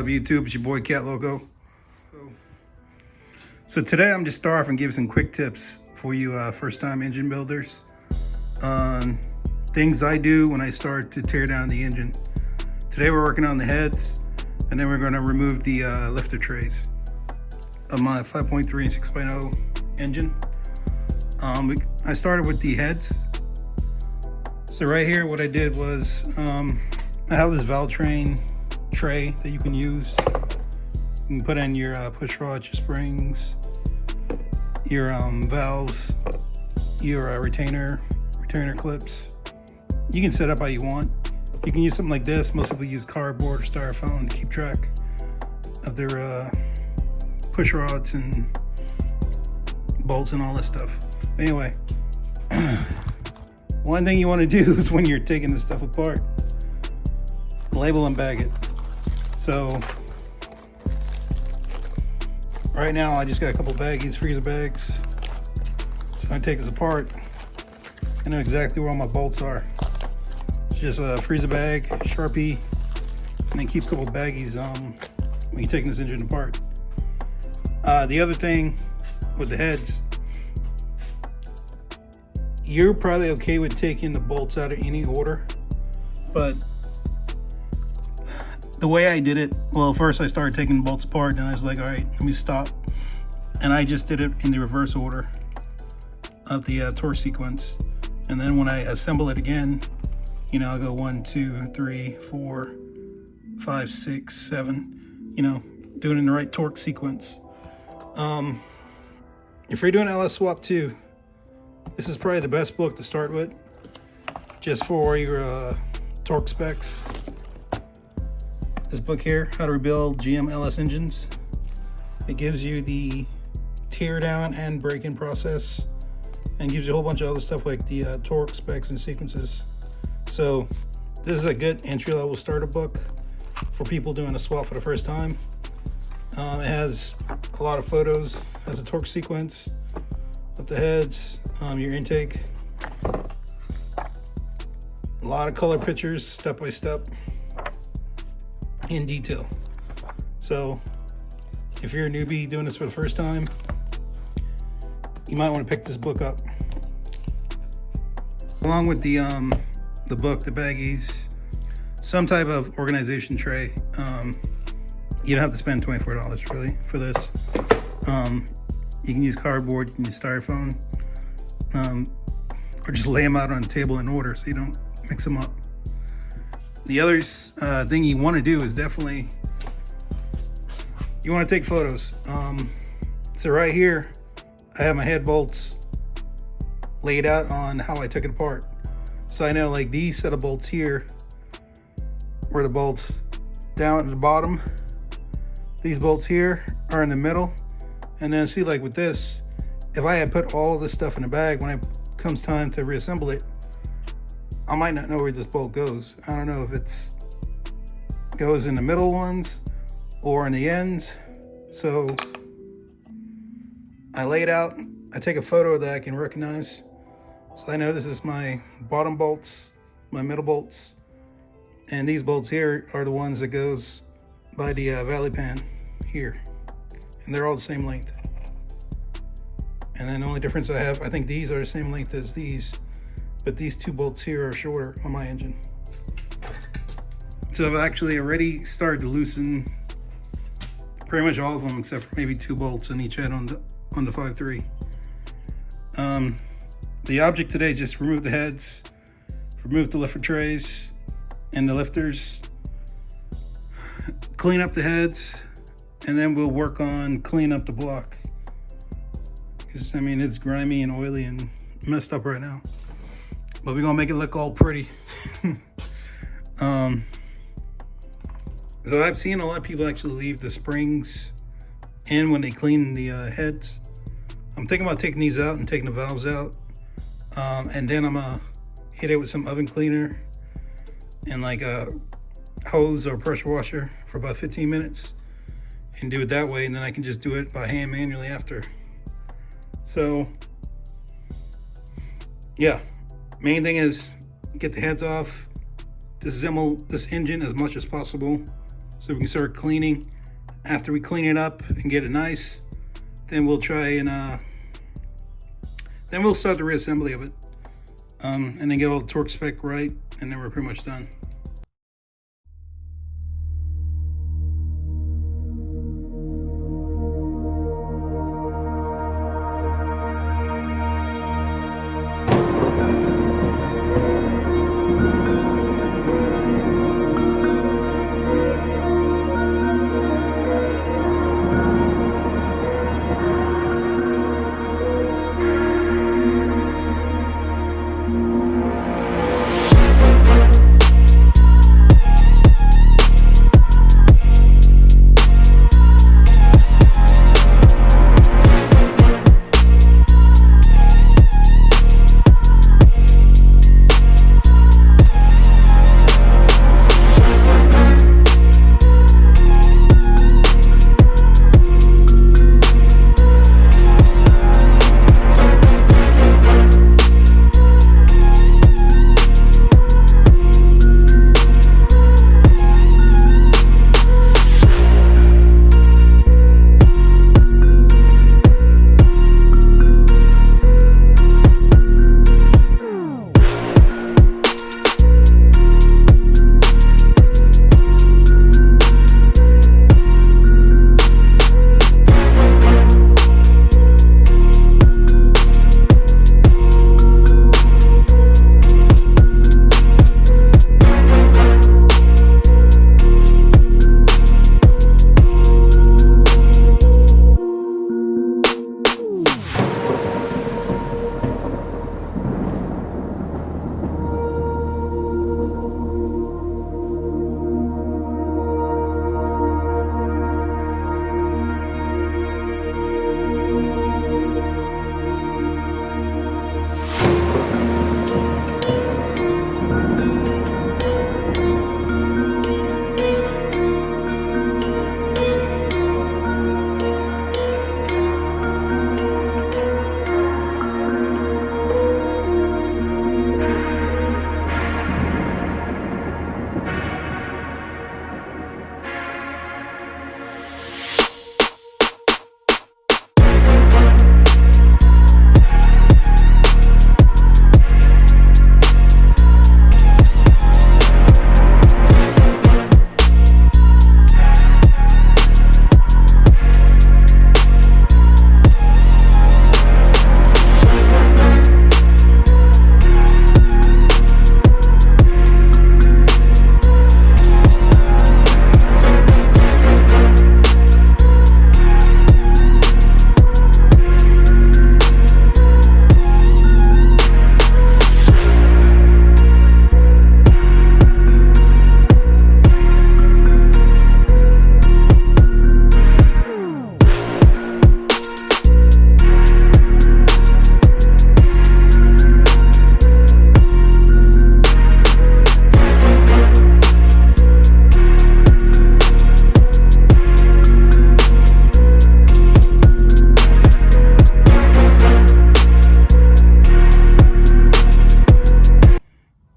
up, YouTube? It's your boy Catloco. So today I'm just starting off and give some quick tips for you first-time engine builders on things I do when I start to tear down the engine. Today we're working on the heads, and then we're going to remove the lifter trays of my 5.3 and 6.0 engine. I started with the heads. So right here, what I did was I have this valve train tray that you can use. You can put in your push rods, your springs, your valves, your retainer clips. You can set up how you want. You can use something like this. Most people use cardboard or styrofoam to keep track of their push rods and bolts and all this stuff. Anyway, one thing you want to do is when you're taking this stuff apart, label and bag it. So right now I just got a couple baggies, freezer bags. So when I take this apart, I know exactly where all my bolts are. It's just a freezer bag, Sharpie, and then keep a couple baggies when you're taking this engine apart. The other thing with the heads, you're probably okay with taking the bolts out of any order, but the way I did it, well, first I started taking the bolts apart, and I was like, all right, let me stop. And I just did it in the reverse order of the torque sequence. And then when I assemble it again, you know, I'll go 1, 2, 3, 4, 5, 6, 7, you know, doing it in the right torque sequence. If you're doing LS Swap 2, this is probably the best book to start with, just for your torque specs. This book here, How to Rebuild GM LS Engines. It gives you the tear down and break-in process, and gives you a whole bunch of other stuff like the torque specs and sequences. So this is a good entry-level starter book for people doing a swap for the first time. It has a lot of photos, has a torque sequence of the heads, your intake, a lot of color pictures, step by step, in detail. So if you're a newbie doing this for the first time, you might want to pick this book up. Along with the book, the baggies, some type of organization tray. You don't have to spend $24 really for this. You can use cardboard, you can use styrofoam, or just lay them out on the table in order so you don't mix them up. The other thing you want to do is definitely, you want to take photos. So right here, I have my head bolts laid out on how I took it apart. So I know like these set of bolts here were the bolts down at the bottom. These bolts here are in the middle. And then see, like with this, if I had put all of this stuff in a bag, when it comes time to reassemble it, I might not know where this bolt goes. I don't know if it goes in the middle ones or in the ends. So I lay it out. I take a photo that I can recognize. So I know this is my bottom bolts, my middle bolts, and these bolts here are the ones that goes by the valley pan here. And they're all the same length. And then the only difference I have, I think these are the same length as these, but these two bolts here are shorter on my engine. So I've actually already started to loosen pretty much all of them except for maybe 2 bolts in each head on the 5.3. The object today is just remove the heads, remove the lifter trays and the lifters, clean up the heads, and then we'll work on cleaning up the block. Because I mean, it's grimy and oily and messed up right now, but we're gonna make it look all pretty. So I've seen a lot of people actually leave the springs in when they clean the heads. I'm thinking about taking these out and taking the valves out, and then I'm gonna hit it with some oven cleaner and like a hose or pressure washer for about 15 minutes and do it that way, and then I can just do it by hand manually after. So yeah, main thing is get the heads off, disassemble this engine as much as possible so we can start cleaning. After we clean it up and get it nice, then we'll try and then we'll start the reassembly of it, and then get all the torque spec right, and then we're pretty much done.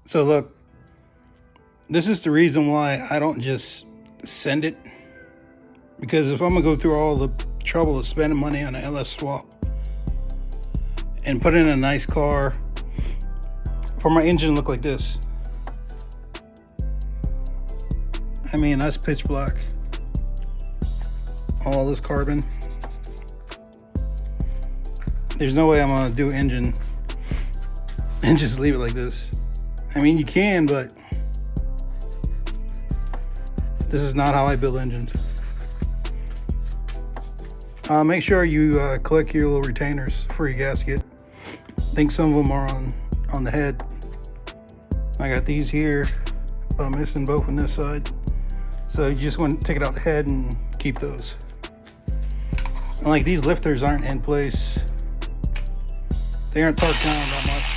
So look, this is the reason why I don't just send it, because if I'm gonna go through all the trouble of spending money on an LS swap and put in a nice car for my engine to look like this, I mean, that's pitch black, all this carbon. There's no way I'm gonna do engine and just leave it like this. I mean, you can, but this is not how I build engines. Make sure you collect your little retainers for your gasket. I think some of them are on the head. I got these here, but I'm missing both on this side. So you just want to take it out the head and keep those. And like, these lifters aren't in place. They aren't torqued down that much.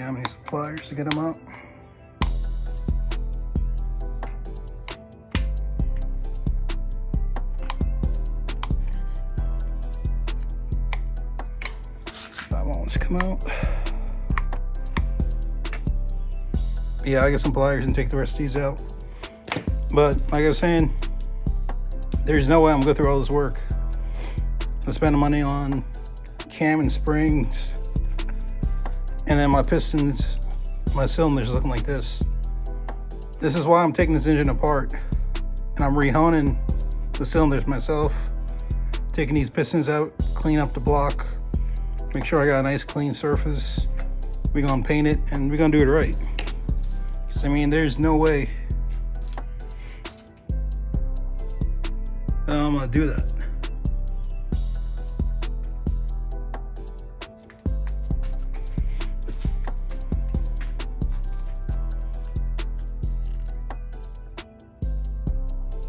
Yeah, I'm gonna need some pliers to get them out. That one wants to come out. Yeah, I get some pliers and take the rest of these out. But like I was saying, there's no way I'm gonna go through all this work. I spend the money on cam and springs, and then my pistons, my cylinders looking like this. This is why I'm taking this engine apart, and I'm rehoning the cylinders myself, taking these pistons out, clean up the block, make sure I got a nice clean surface. We're gonna paint it, and we're gonna do it right. I mean, there's no way that I'm gonna do that.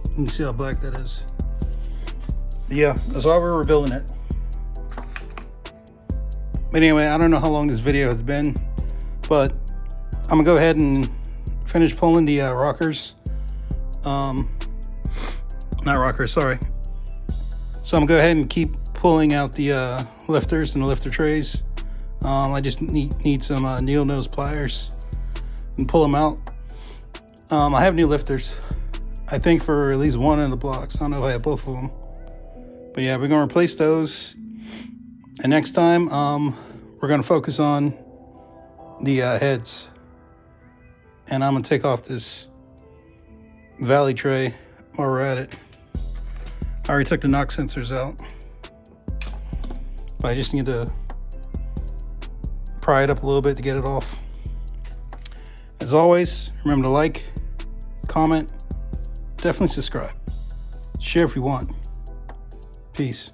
You can see how black that is. But yeah, that's why we're rebuilding it. But anyway, I don't know how long this video has been, but I'm gonna go ahead and finish pulling the rockers. Not rockers, sorry. So I'm gonna go ahead and keep pulling out the lifters and the lifter trays. I just need some needle nose pliers and pull them out. I have new lifters, I think, for at least one of the blocks. I don't know if I have both of them. But yeah, we're gonna replace those. And next time, we're gonna focus on the heads. And I'm gonna take off this valley tray while we're at it. I already took the knock sensors out, but I just need to pry it up a little bit to get it off. As always, remember to like, comment, definitely subscribe, share if you want. Peace.